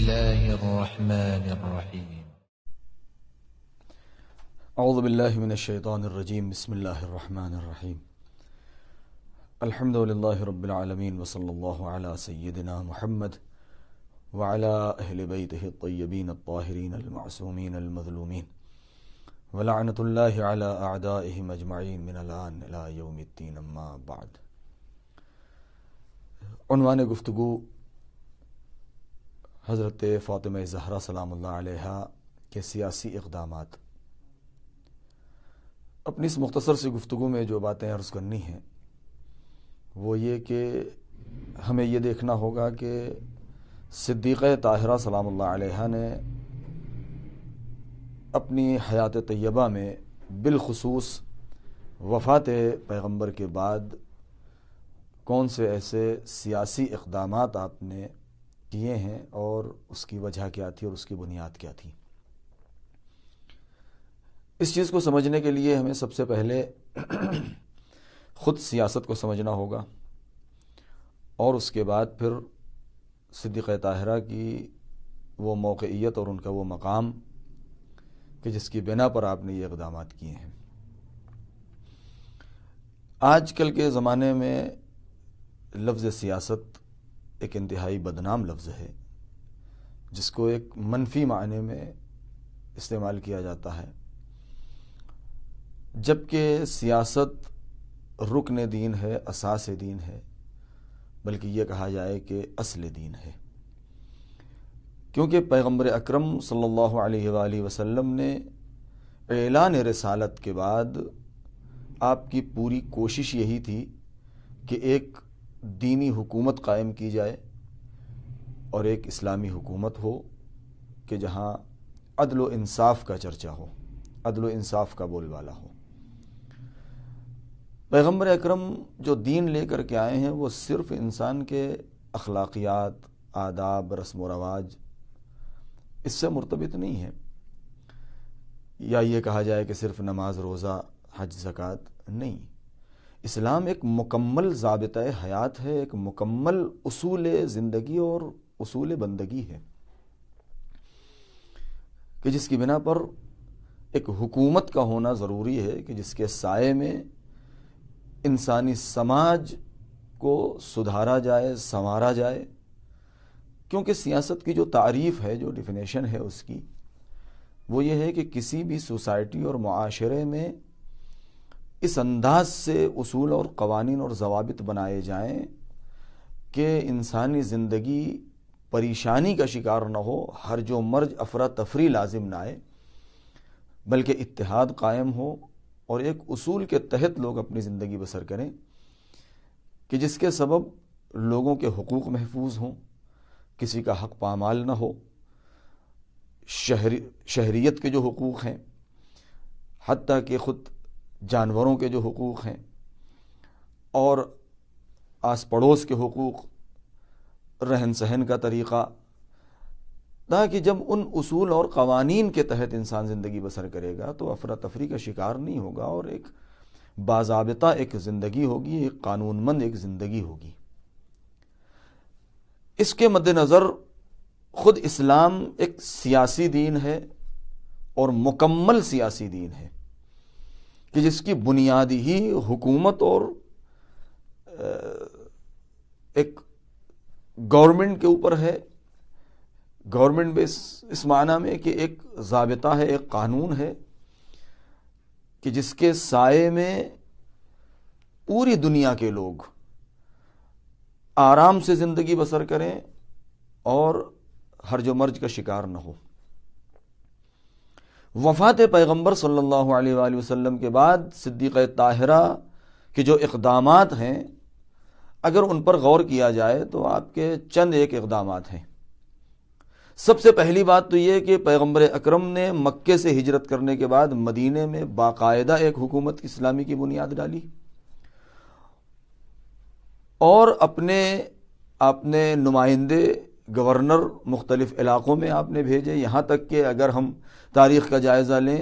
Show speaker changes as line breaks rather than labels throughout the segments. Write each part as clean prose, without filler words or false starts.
الله الرحمن الرحيم.
اعوذ باللہ من الشیطان الرجیم. بسم اللہ الرحمن الرحیم. الحمد للہ رب العالمین وصلی اللہ علی سیدنا محمد وعلی اہل بیتہ الطیبین الطاہرین المعصومین المظلومین ولعنۃ اللہ علی اعدائہم اجمعین من الان الی یوم الدین. اما بعد. عنوان گفتگو حضرت فاطمہ زہرا سلام اللہ علیہا کے سیاسی اقدامات. اپنی اس مختصر سی گفتگو میں جو باتیں عرض کرنی ہیں وہ یہ کہ ہمیں یہ دیکھنا ہوگا کہ صدیقہ طاہرہ سلام اللہ علیہا نے اپنی حیات طیبہ میں بالخصوص وفات پیغمبر کے بعد کون سے ایسے سیاسی اقدامات آپ نے کیے ہیں اور اس کی وجہ کیا تھی اور اس کی بنیاد کیا تھی. اس چیز کو سمجھنے کے لیے ہمیں سب سے پہلے خود سیاست کو سمجھنا ہوگا اور اس کے بعد پھر صدیقہ طاہرہ کی وہ موقعیت اور ان کا وہ مقام کہ جس کی بنا پر آپ نے یہ اقدامات کیے ہیں. آج کل کے زمانے میں لفظ سیاست ایک انتہائی بدنام لفظ ہے جس کو ایک منفی معنی میں استعمال کیا جاتا ہے، جبکہ سیاست رکن دین ہے، اساس دین ہے، بلکہ یہ کہا جائے کہ اصل دین ہے. کیونکہ پیغمبر اکرم صلی اللہ علیہ وآلہ وسلم نے اعلان رسالت کے بعد آپ کی پوری کوشش یہی تھی کہ ایک دینی حکومت قائم کی جائے اور ایک اسلامی حکومت ہو کہ جہاں عدل و انصاف کا چرچا ہو، عدل و انصاف کا بول بالا ہو. پیغمبر اکرم جو دین لے کر کے آئے ہیں وہ صرف انسان کے اخلاقیات، آداب، رسم و رواج اس سے مرتبط نہیں ہے، یا یہ کہا جائے کہ صرف نماز، روزہ، حج، زکوٰۃ نہیں. اسلام ایک مکمل ضابطہ حیات ہے، ایک مکمل اصول زندگی اور اصول بندگی ہے کہ جس کی بنا پر ایک حکومت کا ہونا ضروری ہے کہ جس کے سائے میں انسانی سماج کو سدھارا جائے، سنوارا جائے. کیونکہ سیاست کی جو تعریف ہے، جو ڈیفینیشن ہے اس کی، وہ یہ ہے کہ کسی بھی سوسائٹی اور معاشرے میں اس انداز سے اصول اور قوانین اور ضوابط بنائے جائیں کہ انسانی زندگی پریشانی کا شکار نہ ہو، ہرج و مرج، افراتفری لازم نہ آئے، بلکہ اتحاد قائم ہو اور ایک اصول کے تحت لوگ اپنی زندگی بسر کریں کہ جس کے سبب لوگوں کے حقوق محفوظ ہوں، کسی کا حق پامال نہ ہو، شہریت کے جو حقوق ہیں، حتیٰ کہ خود جانوروں کے جو حقوق ہیں اور آس پڑوس کے حقوق، رہن سہن کا طریقہ، تاکہ جب ان اصول اور قوانین کے تحت انسان زندگی بسر کرے گا تو افراتفری کا شکار نہیں ہوگا اور ایک باضابطہ ایک زندگی ہوگی، ایک قانون مند ایک زندگی ہوگی. اس کے مد نظر خود اسلام ایک سیاسی دین ہے اور مکمل سیاسی دین ہے کہ جس کی بنیاد ہی حکومت اور ایک گورنمنٹ کے اوپر ہے. گورنمنٹ بھی اس معنی میں کہ ایک ضابطہ ہے، ایک قانون ہے کہ جس کے سائے میں پوری دنیا کے لوگ آرام سے زندگی بسر کریں اور ہرج و مرج کا شکار نہ ہو. وفات پیغمبر صلی اللہ علیہ وآلہ وسلم کے بعد صدیقہ طاہرہ کے جو اقدامات ہیں، اگر ان پر غور کیا جائے تو آپ کے چند ایک اقدامات ہیں. سب سے پہلی بات تو یہ کہ پیغمبر اکرم نے مکے سے ہجرت کرنے کے بعد مدینے میں باقاعدہ ایک حکومت اسلامی کی بنیاد ڈالی اور آپ نے نمائندے، گورنر مختلف علاقوں میں آپ نے بھیجے. یہاں تک کہ اگر ہم تاریخ کا جائزہ لیں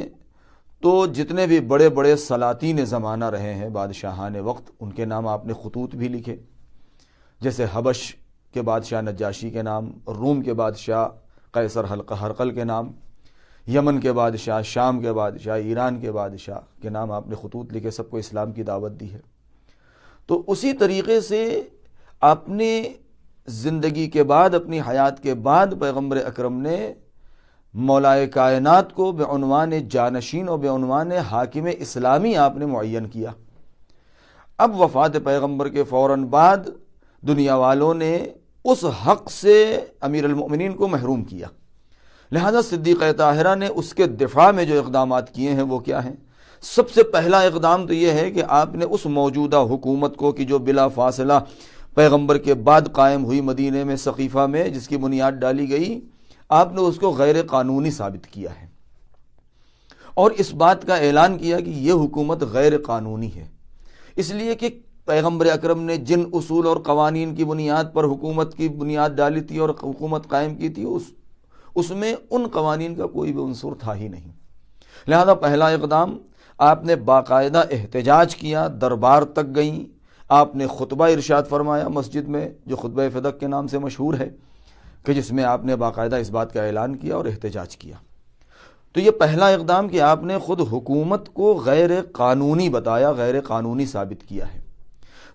تو جتنے بھی بڑے بڑے سلاطین زمانہ رہے ہیں، بادشاہان وقت، ان کے نام آپ نے خطوط بھی لکھے، جیسے حبش کے بادشاہ نجاشی کے نام، روم کے بادشاہ قیصر ہرقل کے نام، یمن کے بادشاہ، شام کے بادشاہ، ایران کے بادشاہ کے نام آپ نے خطوط لکھے، سب کو اسلام کی دعوت دی ہے۔ تو اسی طریقے سے آپ نے زندگی کے بعد، اپنی حیات کے بعد، پیغمبر اکرم نے مولائے کائنات کو بعنوان جانشین اور بعنوان حاکم اسلامی آپ نے معین کیا۔ اب وفات پیغمبر کے فوراً بعد دنیا والوں نے اس حق سے امیر المؤمنین کو محروم کیا، لہذا صدیقہ طاہرہ نے اس کے دفاع میں جو اقدامات کیے ہیں وہ کیا ہیں؟ سب سے پہلا اقدام تو یہ ہے کہ آپ نے اس موجودہ حکومت کو کہ جو بلا فاصلہ پیغمبر کے بعد قائم ہوئی مدینے میں سقیفہ میں، جس کی بنیاد ڈالی گئی، آپ نے اس کو غیر قانونی ثابت کیا ہے اور اس بات کا اعلان کیا کہ یہ حکومت غیر قانونی ہے، اس لیے کہ پیغمبر اکرم نے جن اصول اور قوانین کی بنیاد پر حکومت کی بنیاد ڈالی تھی اور حکومت قائم کی تھی، اس میں ان قوانین کا کوئی بھی عنصر تھا ہی نہیں۔ لہذا پہلا اقدام، آپ نے باقاعدہ احتجاج کیا، دربار تک گئیں، آپ نے خطبہ ارشاد فرمایا مسجد میں، جو خطبہ فدق کے نام سے مشہور ہے، کہ جس میں آپ نے باقاعدہ اس بات کا اعلان کیا اور احتجاج کیا۔ تو یہ پہلا اقدام کہ آپ نے خود حکومت کو غیر قانونی بتایا، غیر قانونی ثابت کیا ہے۔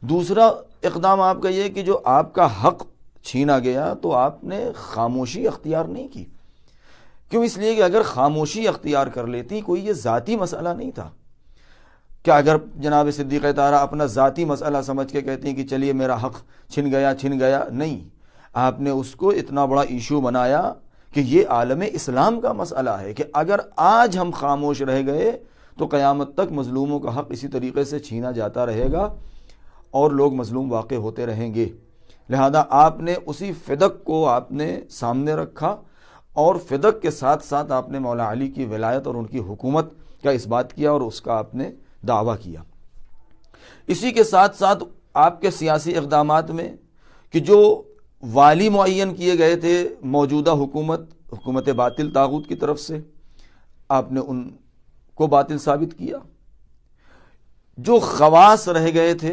دوسرا اقدام آپ کا یہ کہ جو آپ کا حق چھینا گیا تو آپ نے خاموشی اختیار نہیں کی۔ کیوں؟ اس لیے کہ اگر خاموشی اختیار کر لیتی، کوئی یہ ذاتی مسئلہ نہیں تھا کہ اگر جناب صدیقہ طاہرہ اپنا ذاتی مسئلہ سمجھ کے کہتی ہیں کہ چلیے میرا حق چھن گیا، نہیں، آپ نے اس کو اتنا بڑا ایشو بنایا کہ یہ عالم اسلام کا مسئلہ ہے کہ اگر آج ہم خاموش رہ گئے تو قیامت تک مظلوموں کا حق اسی طریقے سے چھینا جاتا رہے گا اور لوگ مظلوم واقع ہوتے رہیں گے۔ لہذا آپ نے اسی فدق کو آپ نے سامنے رکھا اور فدق کے ساتھ ساتھ آپ نے مولا علی کی ولایت اور ان کی حکومت کا اس بات کیا اور اس کا آپ نے دعویٰ کیا۔ اسی کے ساتھ ساتھ آپ کے سیاسی اقدامات میں کہ جو والی معین کیے گئے تھے موجودہ حکومت باطل طاغوت کی طرف سے، آپ نے ان کو باطل ثابت کیا۔ جو خواص رہ گئے تھے،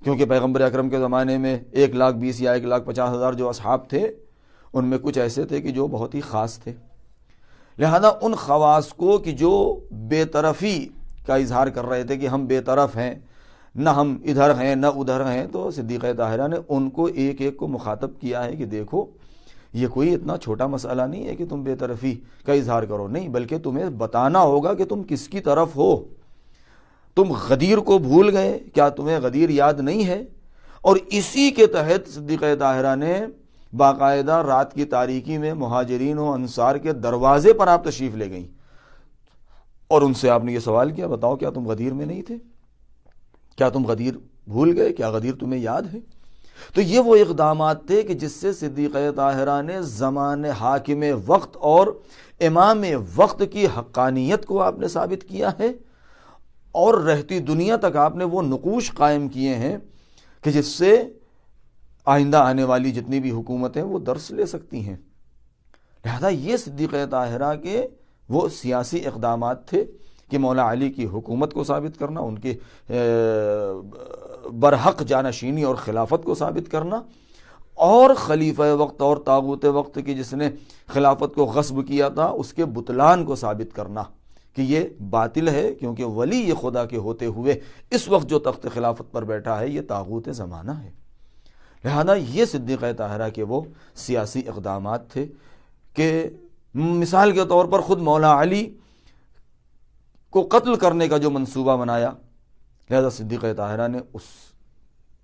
کیونکہ پیغمبر اکرم کے زمانے میں 1,20,000 یا 1,50,000 جو اصحاب تھے، ان میں کچھ ایسے تھے کہ جو بہت ہی خاص تھے، لہذا ان خواص کو کہ جو بے طرفی کا اظہار کر رہے تھے کہ ہم بے طرف ہیں، نہ ہم ادھر ہیں نہ ادھر ہیں، تو صدیقہ طاہرہ نے ان کو ایک ایک کو مخاطب کیا ہے کہ دیکھو یہ کوئی اتنا چھوٹا مسئلہ نہیں ہے کہ تم بے طرفی کا اظہار کرو، نہیں، بلکہ تمہیں بتانا ہوگا کہ تم کس کی طرف ہو۔ تم غدیر کو بھول گئے، کیا تمہیں غدیر یاد نہیں ہے؟ اور اسی کے تحت صدیقہ طاہرہ نے باقاعدہ رات کی تاریکی میں مہاجرین و انصار کے دروازے پر آپ تشریف لے گئیں اور ان سے آپ نے یہ سوال کیا، بتاؤ کیا تم غدیر میں نہیں تھے؟ کیا تم غدیر بھول گئے؟ کیا غدیر تمہیں یاد ہے؟ تو یہ وہ اقدامات تھے کہ جس سے صدیقہ طاہرہ نے زمان حاکم وقت اور امام وقت کی حقانیت کو آپ نے ثابت کیا ہے اور رہتی دنیا تک آپ نے وہ نقوش قائم کیے ہیں کہ جس سے آئندہ آنے والی جتنی بھی حکومتیں وہ درس لے سکتی ہیں۔ لہذا یہ صدیقہ طاہرہ کے وہ سیاسی اقدامات تھے کہ مولا علی کی حکومت کو ثابت کرنا، ان کے برحق جانشینی اور خلافت کو ثابت کرنا، اور خلیفہ وقت اور طاغوت وقت کی جس نے خلافت کو غصب کیا تھا اس کے بطلان کو ثابت کرنا کہ یہ باطل ہے، کیونکہ ولی یہ خدا کے ہوتے ہوئے اس وقت جو تخت خلافت پر بیٹھا ہے یہ طاغوت زمانہ ہے۔ لہذا یہ صدیقہ طاہرہ کے وہ سیاسی اقدامات تھے کہ مثال کے طور پر خود مولا علی کو قتل کرنے کا جو منصوبہ بنایا، لہذا صدیقہ طاہرہ نے اس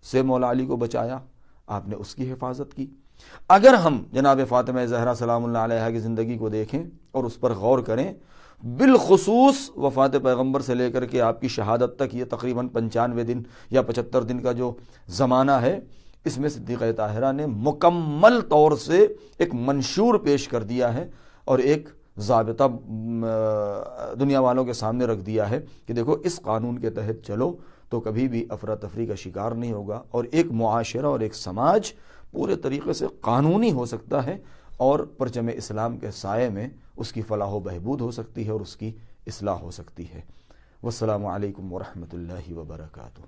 سے مولا علی کو بچایا، آپ نے اس کی حفاظت کی۔ اگر ہم جناب فاطمہ زہرا سلام اللہ علیہا کی زندگی کو دیکھیں اور اس پر غور کریں، بالخصوص وفات پیغمبر سے لے کر کے آپ کی شہادت تک یہ تقریباً 95 دن یا 75 دن کا جو زمانہ ہے، اس میں صدیقہ طاہرہ نے مکمل طور سے ایک منشور پیش کر دیا ہے اور ایک ضابطہ دنیا والوں کے سامنے رکھ دیا ہے کہ دیکھو اس قانون کے تحت چلو تو کبھی بھی افراتفری کا شکار نہیں ہوگا اور ایک معاشرہ اور ایک سماج پورے طریقے سے قانونی ہو سکتا ہے اور پرچم اسلام کے سائے میں اس کی فلاح و بہبود ہو سکتی ہے اور اس کی اصلاح ہو سکتی ہے۔ والسلام علیکم ورحمۃ اللہ وبرکاتہ۔